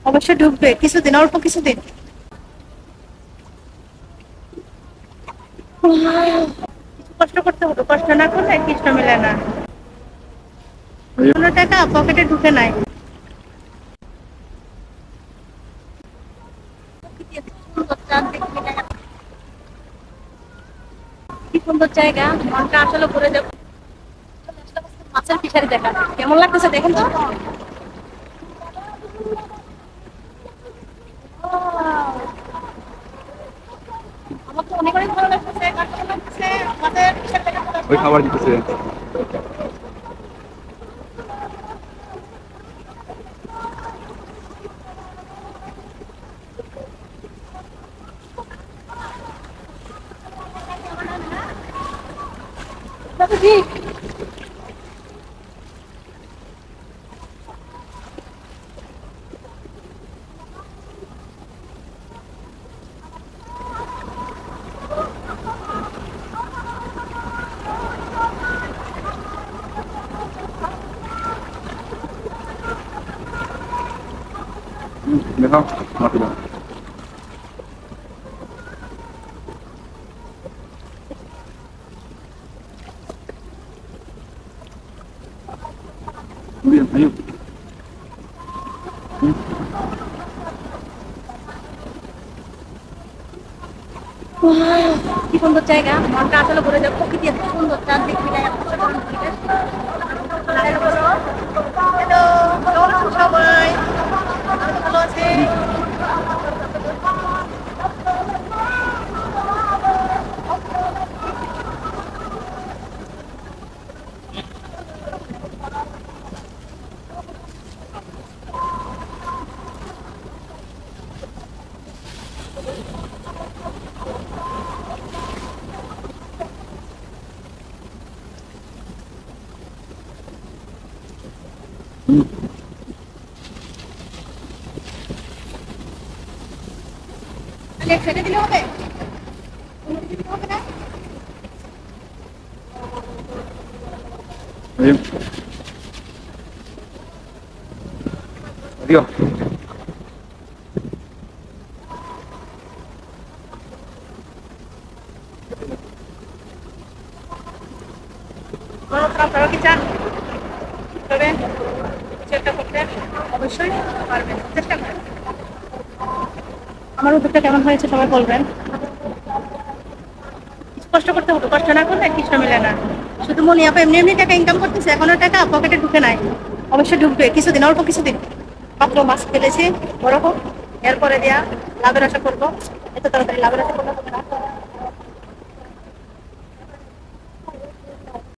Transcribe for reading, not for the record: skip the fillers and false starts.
অবশ্যই ঢুকবে কিছুদিন, অল্প কিছুদিন। কিছু কষ্ট করতে হবে, কষ্ট না করলে কৃষ্ণ মেলে না। কোনো টাকা পকেটে ঢুকে নাই। কি সুন্দর জায়গা, মনটা আসলে ঘুরে যাবে। মাছের ফিশারি দেখা কেমন লাগতেছে দেখেন তো। আমার তো অনেক অনেক ভালো লাগতেছে, কার কেমন লাগতেছে আমাদের ফিশারি দেখা। ওই খাবার দিতেছে। দেখাও মাটি দাও। Ayun. কি সুন্দর জায়গা, মনটা আসলে ঘুরে যাবে। প্রকৃতি এত সুন্দর, চারদিক মিলে এত সুন্দর পরিবেশ। হ্যালো, কেমন আছেন সবাই? আমি ভালো আছি। ছেড়ে দিলে হবে? হবে না? Ayun. Adiós. আপনারা কি চান তবে চেষ্টা করতে? অবশ্যই পারবেন, চেষ্টা করেন। আমার উদ্যোগটা কেমন হয়েছে সবাই বলবেন। কিছু কষ্ট করতে হবে, কষ্ট না করলে কৃষ্ণ মেলে না। শুধু মনি আপা এমনি এমনি টাকা ইনকাম করতেছে, এখনো টাকা পকেটে ঢুকে নাই। অবশ্যই ঢুকবে কিছুদিন, অল্প কিছুদিন। মাত্র মাছ ফেলেছি, বড় হোক, এরপরে দেয়া লাভের আশা করবো। এত তাড়াতাড়ি লাভের আশা করলে হবে না।